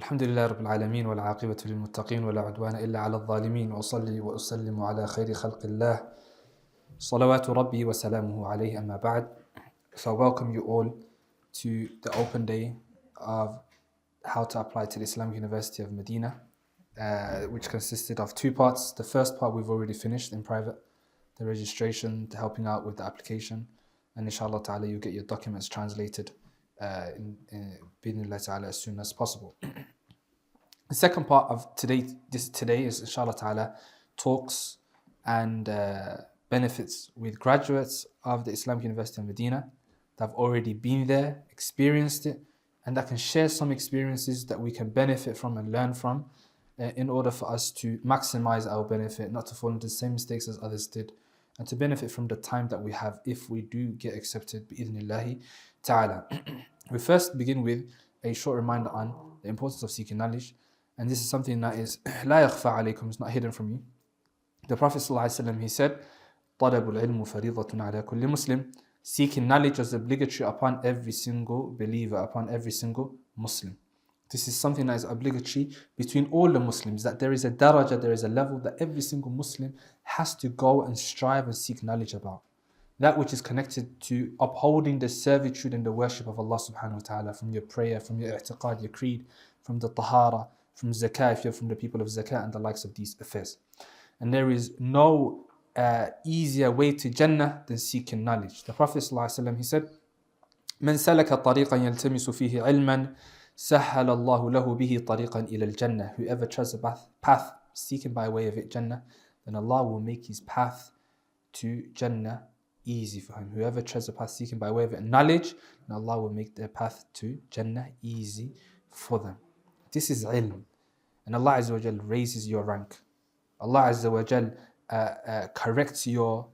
الحمد لله رب العالمين والعاقبة للمتقين ولا عدوان إلا على الظالمين وأصلي وأسلم على خير خلق الله صلوات ربي وسلامه عليه أما بعد. So I welcome you all to the open day of how to apply to the Islamic University of Medina, which consisted of two parts. The first part we've already finished in private, the registration, helping out with the application, and inshallah ta'ala you get your documents translated bi'idhnillah ta'ala as soon as possible. The second part of today is inshallah ta'ala talks and benefits with graduates of the Islamic University of Medina that have already been there, experienced it, and that can share some experiences that we can benefit from and learn from in order for us to maximize our benefit, not to fall into the same mistakes as others did, and to benefit from the time that we have if we do get accepted bi'idhnillahi ta'ala. We first begin with a short reminder on the importance of seeking knowledge, and this is something that is لا يخفى عليكم, it's not hidden from you. The Prophet ﷺ, he said, طلب العلم فريضة على كل مسلم. Seeking knowledge is obligatory upon every single believer, upon every single Muslim. This is something that is obligatory between all the Muslims, that there is a daraja, there is a level that every single Muslim has to go and strive and seek knowledge about. That which is connected to upholding the servitude and the worship of Allah subhanahu wa ta'ala, from your prayer, from your i'tiqad, your creed, from the tahara, from zakah, if you're from the people of zakah, and the likes of these affairs. And there is no easier way to Jannah than seeking knowledge. The Prophet ﷺ, he said, من سلك طريقا يلتمس فيه علما سهل الله له به طريقا إلى الجنة. Whoever treads a path seeking by way of it Jannah, then Allah will make his path to Jannah easy for him. Whoever treads a path seeking by way of it knowledge, then Allah will make their path to Jannah easy for them. This is ilm. And Allah Azza wa Jal raises your rank. Allah Azza wa Jal corrects your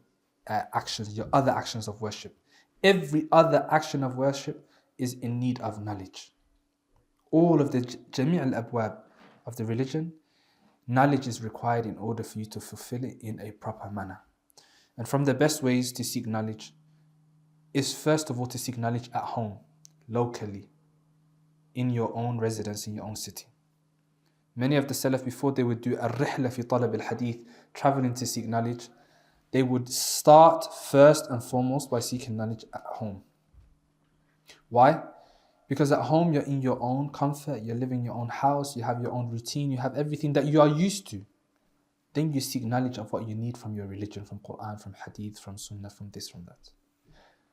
actions, your other actions of worship. Every other action of worship is in need of knowledge. All of the jami' al-abwab of the religion, knowledge is required in order for you to fulfill it in a proper manner. And from the best ways to seek knowledge is first of all to seek knowledge at home, locally, in your own residence, in your own city. Many of the Salaf, before they would do al-rihla fi talab al-hadith, traveling to seek knowledge, they would start first and foremost by seeking knowledge at home. Why? Because at home you're in your own comfort, you're living in your own house, you have your own routine, you have everything that you are used to. Then you seek knowledge of what you need from your religion, from Quran, from hadith, from sunnah, from this, from that.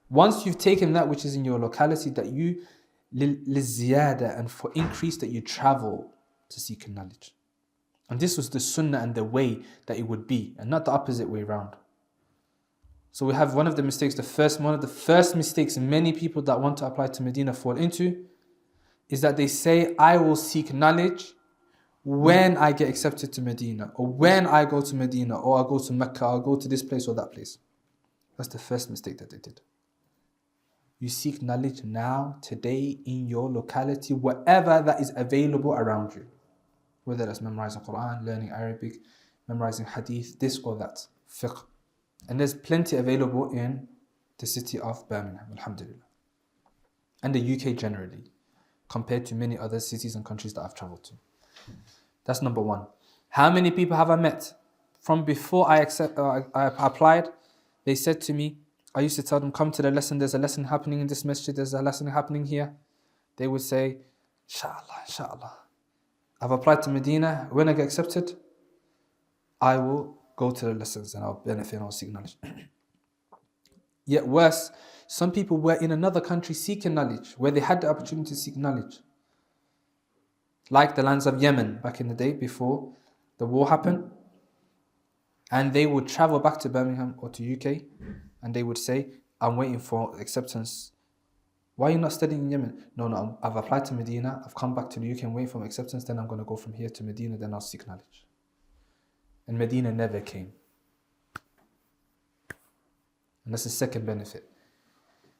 Once you've taken that which is in your locality, that you, liziyada, and for increase, that you travel to seek knowledge. And this was the sunnah and the way that it would be, and not the opposite way around. So we have one of the mistakes, one of the first mistakes many people that want to apply to Medina fall into is that they say, I will seek knowledge when I get accepted to Medina, or when I go to Medina, or I go to Mecca, or I go to this place or that place. That's the first mistake that they did. You seek knowledge now, today, in your locality, wherever that is available around you. Whether that's memorizing Quran, learning Arabic, memorizing hadith, this or that, fiqh. And there's plenty available in the city of Birmingham, alhamdulillah. And the UK generally, compared to many other cities and countries that I've traveled to. That's number one. How many people have I met? From before I applied, they said to me, I used to tell them, come to the lesson, there's a lesson happening in this masjid, there's a lesson happening here. They would say, inshallah, inshallah. I've applied to Medina, when I get accepted, I will go to the lessons and I'll benefit and I'll seek knowledge. Yet worse, some people were in another country seeking knowledge, where they had the opportunity to seek knowledge. Like the lands of Yemen back in the day before the war happened. And they would travel back to Birmingham or to UK and they would say, I'm waiting for acceptance. Why are you not studying in Yemen? No, I've applied to Medina, I've come back to the UK and waiting for acceptance, then I'm going to go from here to Medina, then I'll seek knowledge. And Medina never came. And that's the second benefit.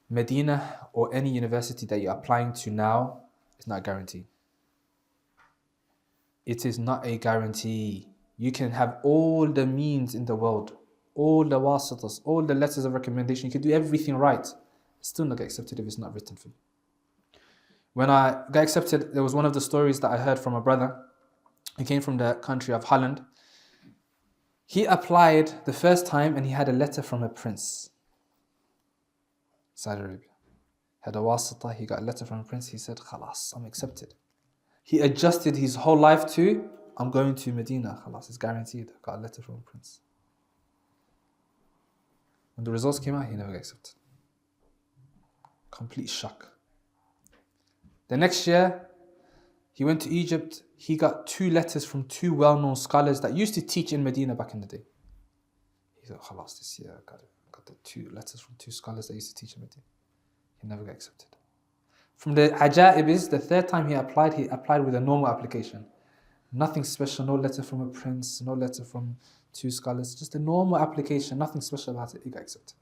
Medina or any university that you're applying to now is not guaranteed. It is not a guarantee. You can have all the means in the world, all the wasitas, all the letters of recommendation, you can do everything right. It's still not get accepted if it's not written for you. When I got accepted, there was one of the stories that I heard from a brother. He came from the country of Holland. He applied the first time and he had a letter from a prince. Saudi Arabia. Had a wasita, he got a letter from a prince. He said, Khalas, I'm accepted. He adjusted his whole life to, I'm going to Medina. Khalas, it's guaranteed. I got a letter from a prince. When the results came out, he never got accepted. Complete shock. The next year, he went to Egypt. He got 2 letters from 2 well-known scholars that used to teach in Medina back in the day. He thought, Khalas, this year I got the 2 letters from 2 scholars that used to teach in Medina. He never got accepted. From the ajaib is, the third time he applied with a normal application. Nothing special, no letter from a prince, no letter from 2 scholars, just a normal application, nothing special about it. He got accepted.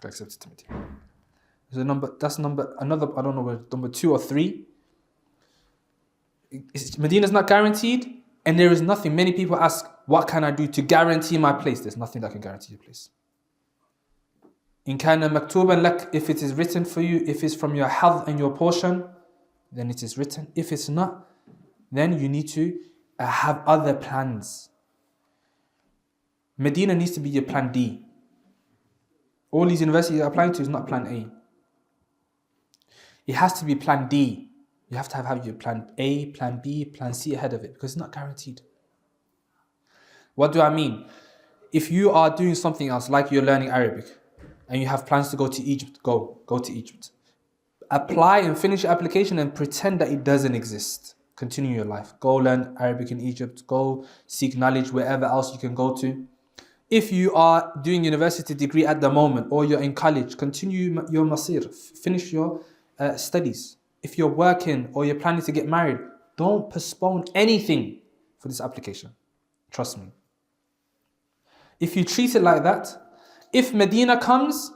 Got accepted to Medina. Another, I don't know where, number 2 or 3. Medina's not guaranteed, and there is nothing. Many people ask, what can I do to guarantee my place? There's nothing that can guarantee your place. In kana maktuban lak, if it is written for you, if it's from your hadh and your portion, then it is written. If it's not, then you need to have other plans. Medina needs to be your plan D. All these universities you're applying to is not plan A. It has to be plan D. You have to have your plan A, plan B, plan C ahead of it because it's not guaranteed. What do I mean? If you are doing something else, like you're learning Arabic, and you have plans to go to Egypt, go to Egypt. Apply and finish your application and pretend that it doesn't exist. Continue your life. Go learn Arabic in Egypt. Go seek knowledge wherever else you can go to. If you are doing university degree at the moment or you're in college, continue your masir. Finish your studies. If you're working or you're planning to get married, don't postpone anything for this application. Trust me. If you treat it like that, if Medina comes,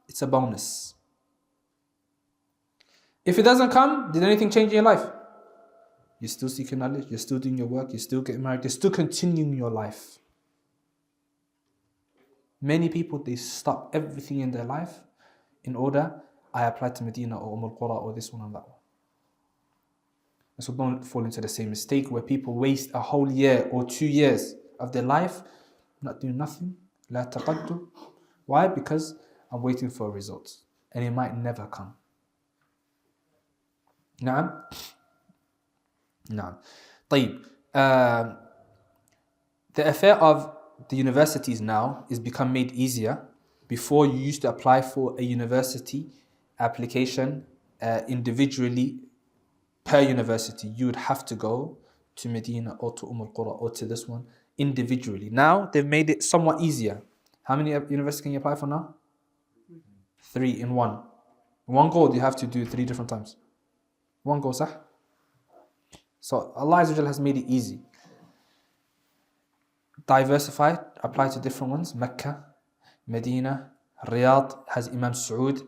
it's a bonus. If it doesn't come, did anything change in your life? You're still seeking knowledge, you're still doing your work, you're still getting married, you're still continuing your life. Many people, they stop everything in their life in order, I applied to Medina or Qura or this one and that one. And so don't fall into the same mistake where people waste a whole year or 2 years of their life not doing nothing. La taqaddum. Why? Because I'm waiting for a result and it might never come. Naam. طيب. The affair of the universities now is become made easier. Before, you used to apply for a university application individually per university. You would have to go to Medina or to Qura or to this one individually. Now they've made it somewhat easier. How many universities can you apply for now? 3 in one. One go, you have to do 3 different times. One go, sah? So Allah Azza wa Jalla has made it easy. Diversify, apply to different ones. Mecca, Medina, Riyadh has Imam Saud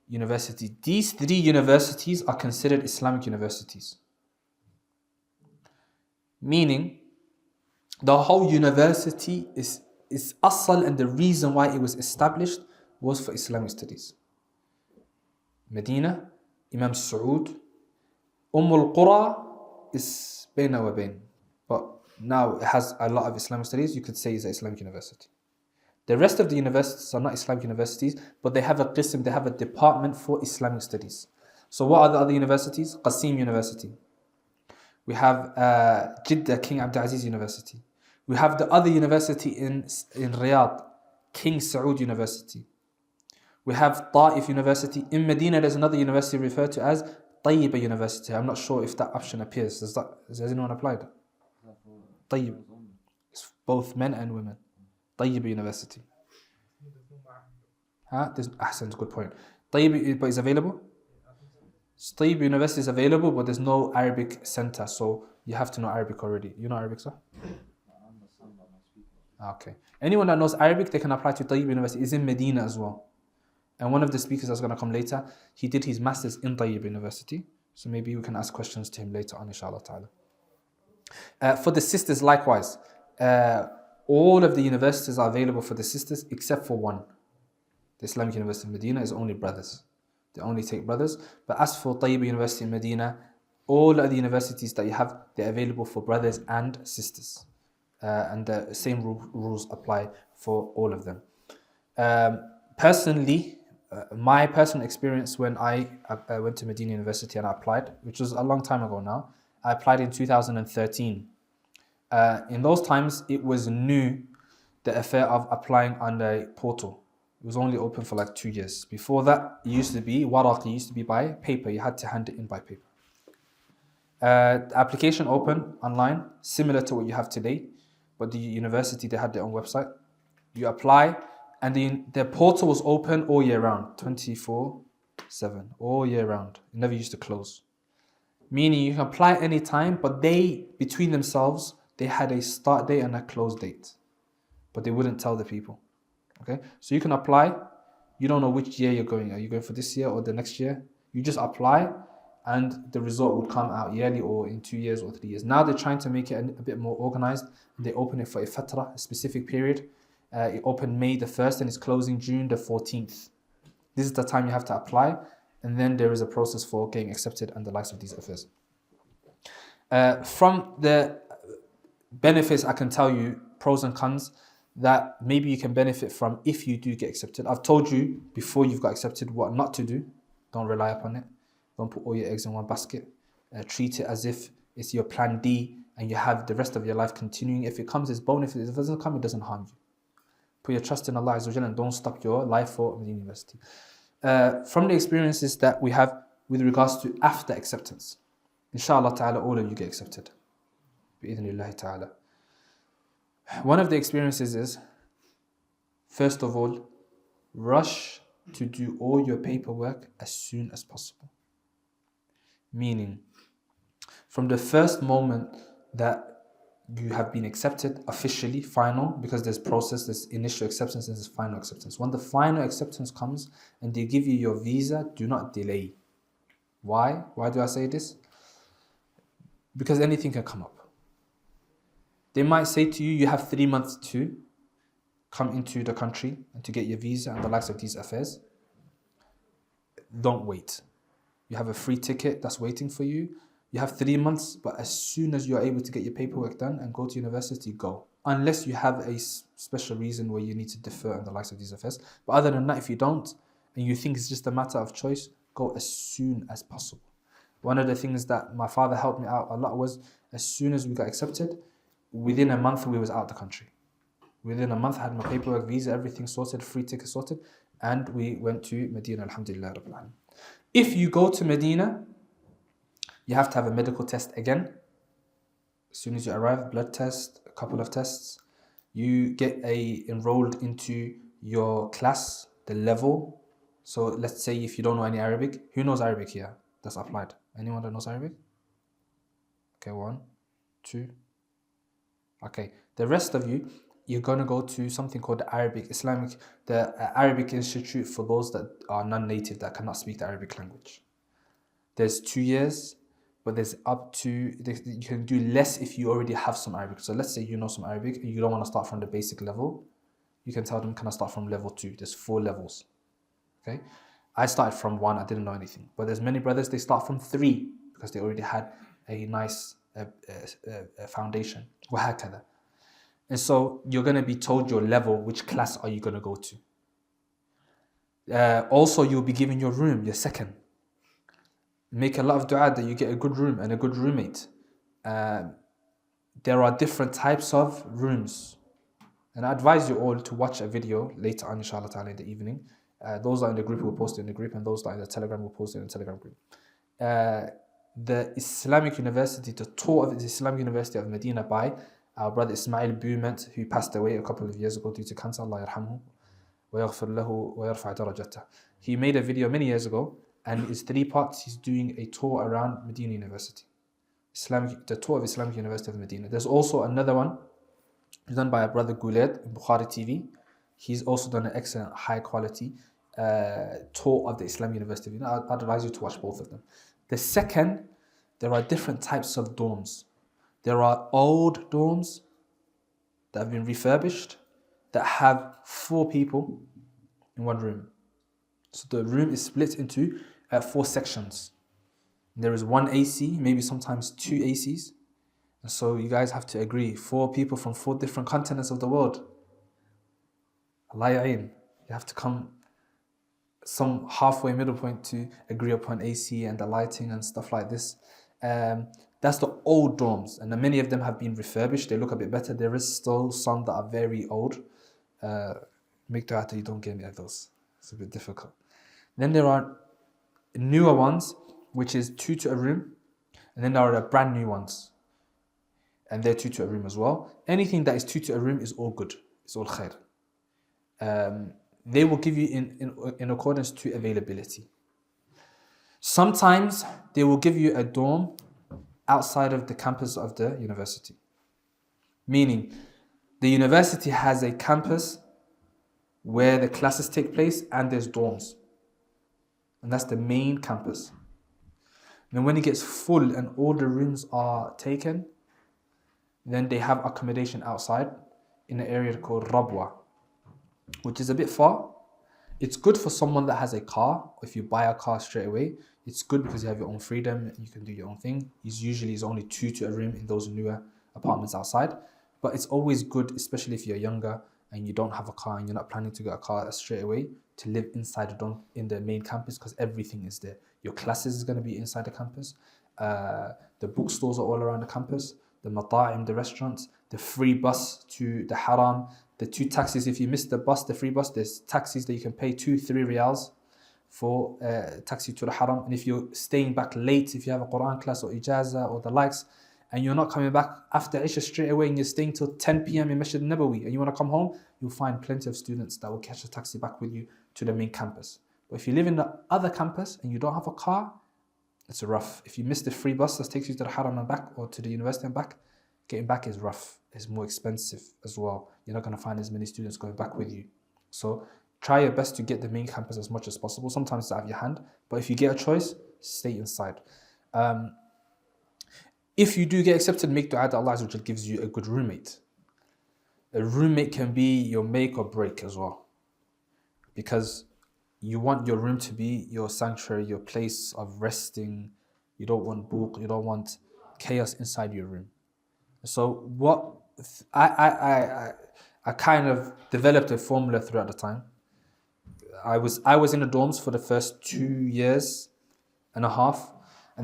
University. These 3 universities are considered Islamic universities. Meaning, the whole university is asal, and the reason why it was established was for Islamic studies. Medina, Imam Saud, Qura is bayna wa bayn. But now it has a lot of Islamic studies. You could say it's an Islamic university. The rest of the universities are not Islamic universities, but they have a qism, they have a department for Islamic studies. So what are the other universities? Qasim University. We have Jeddah, King Abdulaziz University. We have the other university in Riyadh, King Saud University. We have Ta'if University. In Medina, there's another university referred to as Tayyiba University. I'm not sure if that option appears. Has anyone applied? Tayyib. It's both men and women. Tayyiba University. There's Ahsan's good point. Tayyib is available? Tayyib University is available, but there's no Arabic center, so you have to know Arabic already. You know Arabic, sir? Okay. Anyone that knows Arabic, they can apply to Tayyib University. It's in Medina as well. And one of the speakers that's going to come later, he did his masters in Tayyib University. So maybe we can ask questions to him later on, inshallah ta'ala. For the sisters, likewise, all of the universities are available for the sisters except for one. The Islamic University of Medina is only brothers. They only take brothers. But as for Tayyiba University in Medina, all of the universities that you have, they're available for brothers and sisters. And the same rules apply for all of them. Personally, my personal experience when I went to Madinah University and I applied, which was a long time ago now, I applied in 2013. In those times, it was new, the affair of applying on a portal. It was only open for like 2 years. Before that, it used to be waraq, it used to be by paper. You had to hand it in by paper. The application open online, similar to what you have today, but the university, they had their own website. You apply, and the portal was open all year round, 24/7, all year round. It never used to close. Meaning you can apply anytime, but they, between themselves, they had a start date and a close date. But they wouldn't tell the people. Okay? So you can apply, you don't know which year you're going. Are you going for this year or the next year? You just apply, and the result would come out yearly or in 2 years or 3 years. Now they're trying to make it a bit more organized. They open it for a fatra, a specific period. It opened May the 1st and it's closing June the 14th. This is the time you have to apply, and then there is a process for getting accepted and the likes of these affairs. From the benefits, I can tell you pros and cons that maybe you can benefit from if you do get accepted. I've told you before you've got accepted what not to do. Don't rely upon it. Don't put all your eggs in one basket. Treat it as if it's your plan D and you have the rest of your life continuing. If it comes, it's bonus. If it doesn't come, it doesn't harm you. Put your trust in Allah Azza wa Jalla and don't stop your life for Madinah University. From the experiences that we have with regards to after acceptance, inshallah ta'ala, all of you get accepted. Bi-idhnillahi ta'ala. One of the experiences is, first of all, rush to do all your paperwork as soon as possible. Meaning, from the first moment that you have been accepted officially, final, because there's process, there's initial acceptance and there's final acceptance. When the final acceptance comes and they give you your visa, do not delay. Why? Why do I say this? Because anything can come up. They might say to you, you have 3 months to come into the country and to get your visa and the likes of these affairs. Don't wait. You have a free ticket that's waiting for you. You have 3 months, but as soon as you're able to get your paperwork done and go to university, go. Unless you have a special reason where you need to defer and the likes of these affairs. But other than that, if you don't, and you think it's just a matter of choice, go as soon as possible. One of the things that my father helped me out a lot was, as soon as we got accepted, within a month we was out of the country. Within a month I had my paperwork, visa, everything sorted, free ticket sorted, and we went to Medina, alhamdulillah rabbil alamin. If you go to Medina, you have to have a medical test again. As soon as you arrive, blood test, a couple of tests. You get enrolled into your class, the level. So let's say if you don't know any Arabic, who knows Arabic here? That's applied. Anyone that knows Arabic? Okay, 1, 2. Okay, the rest of you, you're going to go to something called the Arabic Institute for those that are non-native, that cannot speak the Arabic language. There's 2 years, but there's you can do less if you already have some Arabic. So let's say you know some Arabic and you don't want to start from the basic level. You can tell them, can I start from level 2? There's 4 levels. Okay, I started from 1, I didn't know anything. But there's many brothers, they start from 3 because they already had a nice foundation. وهكذا. And so you're going to be told your level, which class are you going to go to. Also, you'll be given your room, your second. Make a lot of dua that you get a good room and a good roommate. There are different types of rooms. And I advise you all to watch a video later on, inshallah ta'ala, in the evening. Those are in the group will post it in the group, and those that are in the Telegram will post it in the Telegram group. The Islamic University, the tour of the Islamic University of Medina by our brother Ismail Bument, who passed away a couple of years ago due to cancer. Allah yarhamhu wa yaghfir lahu wa yarfa' darajatah. He made a video many years ago, and it's 3 parts. He's doing a tour around Medina University, the tour of Islamic University of Medina. There's also another one done by a brother Guled in Bukhari TV. He's also done an excellent, high quality tour of the Islamic University of Medina. I'd advise you to watch both of them. The second, there are different types of dorms. There are old dorms that have been refurbished that have 4 people in one room. So the room is split into 4 sections. There is 1 AC, maybe sometimes 2 ACs. And so you guys have to agree, 4 people from 4 different continents of the world. Allah ya'in. You have to come some halfway middle point to agree upon AC and the lighting and stuff like this. That's the old dorms, and many of them have been refurbished. They look a bit better. There is still some that are very old. Make dua that you don't get any of those. It's a bit difficult. Then there are newer ones, which is 2 to a room, and then there are the brand new ones, and they're 2 to a room as well. Anything that is 2 to a room is all good. It's all khair. They will give you in accordance to availability. Sometimes they will give you a dorm outside of the campus of the university. Meaning, the university has a campus where the classes take place and there's dorms. And that's the main campus. And then when it gets full and all the rooms are taken, then they have accommodation outside in an area called Rabwa, which is a bit far. It's good for someone that has a car. If you buy a car straight away, it's good because you have your own freedom, you can do your own thing. Usually it's only 2 to a room in those newer apartments outside. But it's always good, especially if you're younger and you don't have a car and you're not planning to get a car straight away, to live inside the dorm in the main campus, because everything is there. Your classes is going to be inside the campus. The bookstores are all around the campus. The mata'im, the restaurants, the free bus to the haram, the 2 taxis. If you miss the bus, the free bus, there's taxis that you can pay 2-3 riyals for taxi to the haram. And if you're staying back late, if you have a Quran class or ijaza or the likes, and you're not coming back after Isha straight away and you're staying till 10 p.m. in Masjid Nabawi and you want to come home, you'll find plenty of students that will catch a taxi back with you to the main campus. But if you live in the other campus and you don't have a car, it's rough. If you miss the free bus that takes you to the haram and back, or to the university and back, getting back is rough. It's more expensive as well. You're not going to find as many students going back with you. So try your best to get the main campus as much as possible. Sometimes it's out of your hand, but if you get a choice, stay inside. If you do get accepted, make dua that Allah Azza wa Jal gives you a good roommate. A roommate can be your make or break as well, because you want your room to be your sanctuary, your place of resting. You don't want book, you don't want chaos inside your room. So what I kind of developed a formula throughout the time. I was in the dorms for the first 2.5 years, and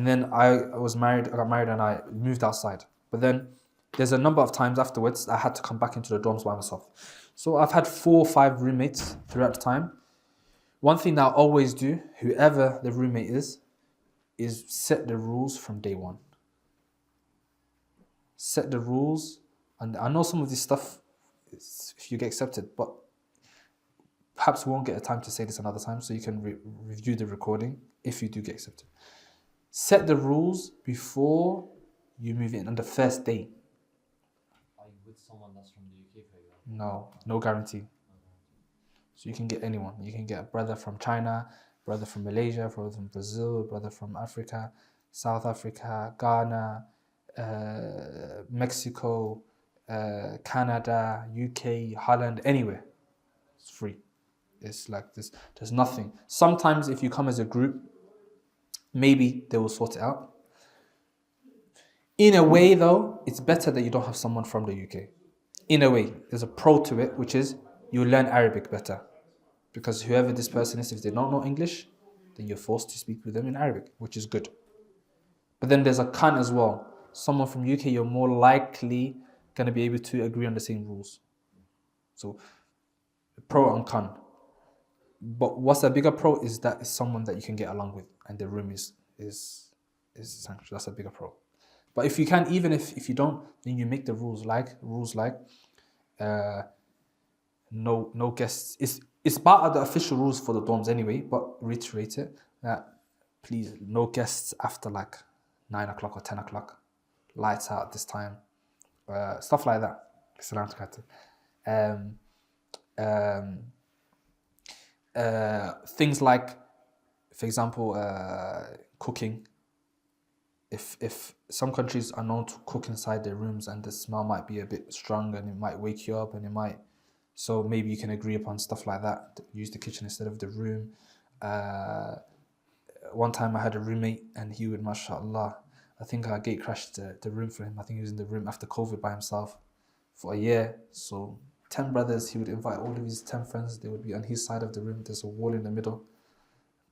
then I got married and I moved outside. But then there's a number of times afterwards I had to come back into the dorms by myself. So I've had 4 or 5 roommates throughout the time. One thing that I always do, whoever the roommate is set the rules from day one. Set the rules, and I know some of this stuff, if you get accepted, but perhaps we won't get a time to say this another time, so you can review the recording if you do get accepted. Set the rules before you move in on the first day. Are you with someone that's from the UK, for example? No guarantee. So you can get anyone. You can get a brother from China, brother from Malaysia, brother from Brazil, brother from Africa, South Africa, Ghana, Mexico, Canada, UK, Holland, anywhere. It's free. It's like this. There's nothing. Sometimes if you come as a group, maybe they will sort it out. In a way though, it's better that you don't have someone from the UK. In a way, there's a pro to it, which is you learn Arabic better. Because whoever this person is, if they don't know English, then you're forced to speak with them in Arabic, which is good. But then there's a con as well. Someone from UK, you're more likely going to be able to agree on the same rules. So, pro and con. But what's a bigger pro is that it's someone that you can get along with, and the room is sanctuary. That's a bigger pro. But if you can, even if you don't, then you make the rules like no guests. It's part of the official rules for the dorms anyway, but reiterate it that please, no guests after like 9 o'clock or 10 o'clock. Lights out at this time. Stuff like that. Things like, for example, cooking. If some countries are known to cook inside their rooms and the smell might be a bit strong and it might wake you up and it might, so maybe you can agree upon stuff like that. Use the kitchen instead of the room. One time I had a roommate and he would, mashallah, I think I gate crashed the room for him. I think he was in the room after COVID by himself for a year. So 10 brothers, he would invite all of his 10 friends. They would be on his side of the room. There's a wall in the middle.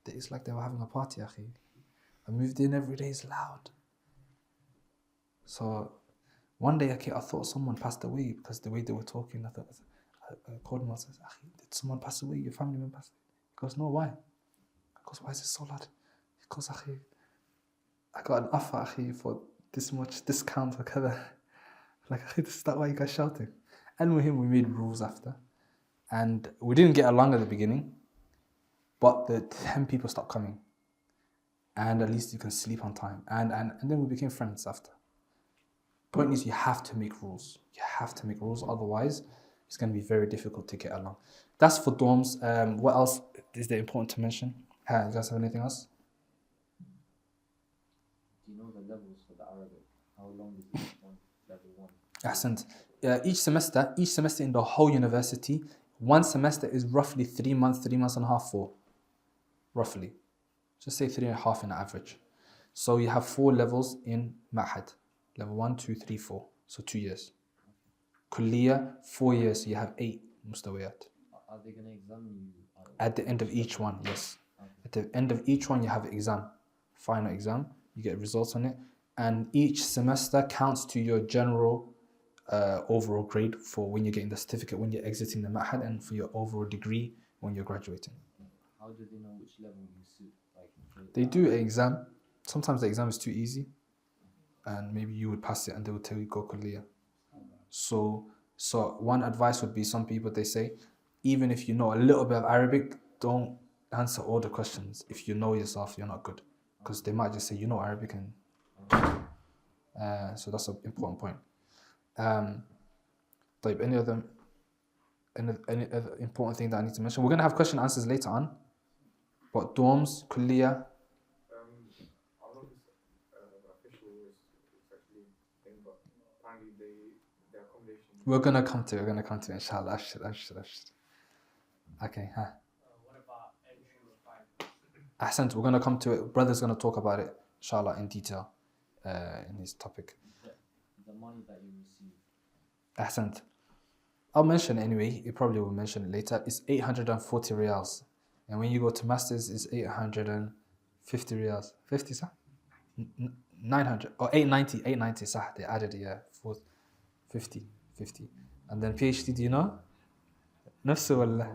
It's like they were having a party, akhi. I moved in every day, it's loud. So one day, I thought someone passed away because the way they were talking. I called him and said, did someone pass away? Your family member passed away? He goes, no, why? I goes, why is it so loud? He goes, I got an offer, for this much discount or kada. Like, is that why you guys shouting? And with him, we made rules after. And we didn't get along at the beginning, but the 10 people stopped coming. And at least you can sleep on time. And then we became friends after. Point is, you have to make rules. You have to make rules, otherwise it's going to be very difficult to get along. That's for dorms. What else is there important to mention? You guys have anything else? Do you know the levels for the Arabic? How long is each one? Level 1? Ahsant. Each semester in the whole university, one semester is roughly 3 months, 3 months and a half, 4. Roughly. Just say 3.5 in average. So you have 4 levels in Ma'had. Level 1, 2, 3, 4. So 2 years. Kulliyah, 4 years. So you have 8 mustawiyat. Are they going to examine you? At the end of each one, yes. Okay. At the end of each one, you have an exam. Final exam. You get results on it. And each semester counts to your general overall grade for when you're getting the certificate, when you're exiting the Ma'had, and for your overall degree when you're graduating. How do they know which level you suit? They do an exam. Sometimes the exam is too easy. And maybe you would pass it and they would tell you go Kulliyah. So one advice would be, some people, they say, even if you know a little bit of Arabic, don't answer all the questions. If you know yourself, you're not good. Because they might just say, you know Arabic. And so that's an important point. Any other important thing that I need to mention? We're going to have question and answers later on. But dorms, Kulliyah. We're gonna come to it, inshallah. Ashir. Okay, What about entry requirements? Ahsant, we're gonna come to it. Brother's gonna talk about it, inshallah, in detail, in his topic. The money that you receive. Ahsant. I'll mention it anyway. You probably will mention it later. It's 840 riyals. And when you go to masters, it's 850 riyals. 50, sir? 900 or 890, sir. They added, 50. And then PhD, do you know? Nafsu wallah.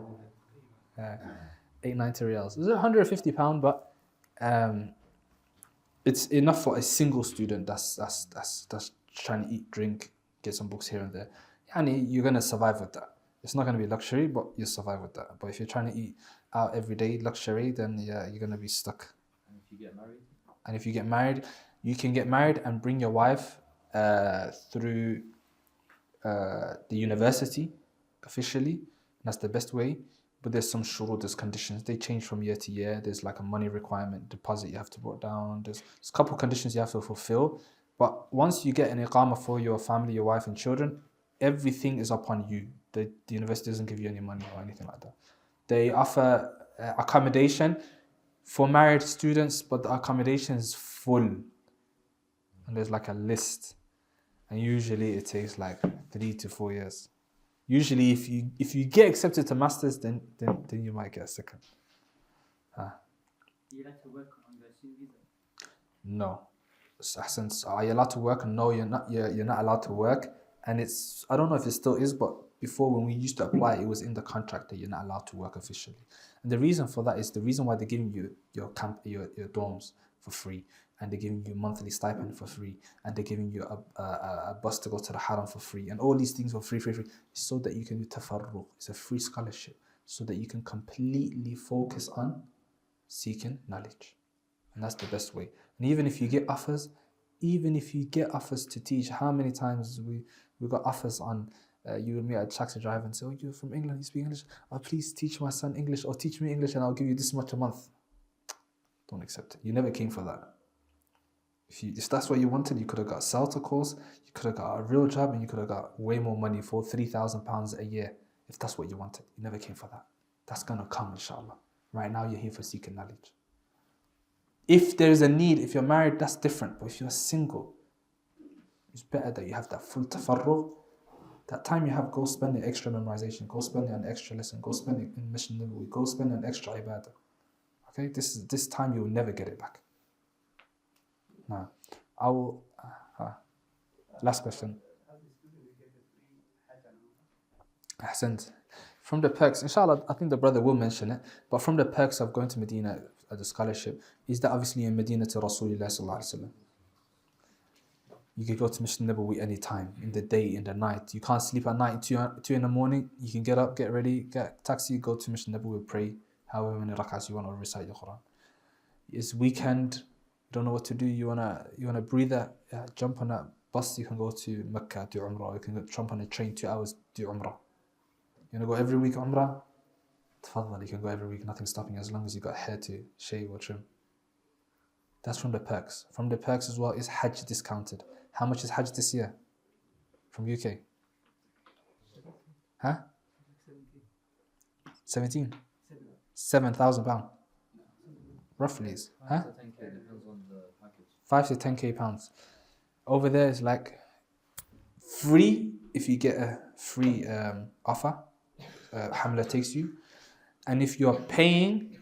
890 riyals. It's £150, but it's enough for a single student that's trying to eat, drink, get some books here and there. Yani, you're gonna survive with that. It's not gonna be luxury, but you survive with that. But if you're trying to eat out every day, luxury, then you're gonna be stuck. And if you get married? And if you get married, you can get married and bring your wife through the university officially. That's the best way. But there's some shurut, there's conditions. They change from year to year. There's like a money requirement, deposit you have to put down. There's a couple of conditions you have to fulfill. But once you get an iqamah for your family, your wife and children, everything is upon you. The university doesn't give you any money or anything like that. They offer accommodation for married students, but the accommodation is full. And there's like a list. And usually it takes like 3 to 4 years. Usually if you get accepted to masters, then you might get a second. Do you like to work on the student visa? No. Since are you allowed to work? No, you're not. You're not allowed to work. And I don't know if it still is, but before, when we used to apply, it was in the contract that you're not allowed to work officially. And the reason for that is the reason why they're giving you your dorms for free, and they're giving you monthly stipend for free, and they're giving you a bus to go to the haram for free, and all these things for free, so that you can do tafarruq. It's a free scholarship, so that you can completely focus on seeking knowledge. And that's the best way. And even if you get offers to teach, how many times we got offers on, you and me at taxi drive and say, oh, you're from England, you speak English, oh, please teach my son English, or teach me English and I'll give you this much a month. Don't accept it. You never came for that. If that's what you wanted, you could have got a CELTA course, you could have got a real job, and you could have got way more money for £3,000 a year, if that's what you wanted. You never came for that. That's going to come, inshallah. Right now you're here for seeking knowledge. If there is a need, if you're married, that's different. But if you're single, it's better that you have that full tafarruq. That time you have, go spend it extra memorization, go spend it on extra lesson, go spend it in mission nabawi, go spend it on extra ibadah. Okay, this time you will never get it back. Now, I will. Last question. Ahsant. From the perks, inshallah, I think the brother will mention it, but from the perks of going to Medina as a scholarship is that obviously in Medina to Rasulullah sallallahu alaihi wasallam. You can go to Mission Nabawi any time, in the day, in the night. You can't sleep at night, 2 in the morning. You can get up, get ready, get a taxi, go to Mission Nabawi, pray however many rak'ahs you want, or recite the Quran. It's weekend, you don't know what to do, you wanna breathe out, jump on a bus, you can go to Mecca, do Umrah. You can jump on a train 2 hours, do Umrah. You wanna go every week Umrah? Tafadhal, you can go every week, nothing's stopping you, as long as you got hair to shave or trim. That's from the perks. From the perks as well is Hajj discounted. How much is Hajj this year? From UK? Huh? 17? £7,000. Roughly is. Huh? 10K depends on the package. 5 to 10k pounds. Over there is like free if you get a free offer. Hamla takes you. And if you're paying,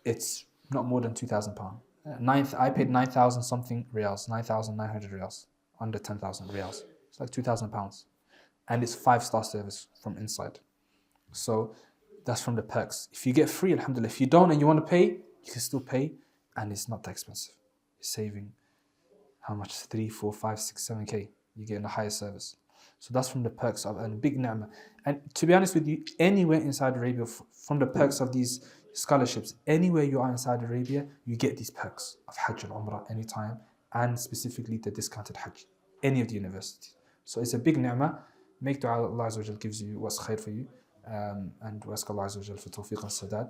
it's not more than £2,000. I paid 9,000 something riyals, 9,900 riyals, under 10,000 riyals. It's like £2,000. And it's 5-star service from inside. So that's from the perks. If you get free, alhamdulillah. If you don't and you want to pay, you can still pay, and it's not that expensive. You're saving how much? 3, 4, 5, 6, 7k. You're getting a higher service. So that's from the perks of a big ni'mah. And to be honest with you, anywhere inside Arabia, from the perks of these scholarships, anywhere you are inside Arabia, you get these perks of Hajj and Umrah anytime, and specifically the discounted Hajj, any of the universities. So it's a big ni'mah. Make dua Allah Azza wa Jal gives you what's khair for you, and we ask Allah Azza wa Jal for tawfiq and sadad.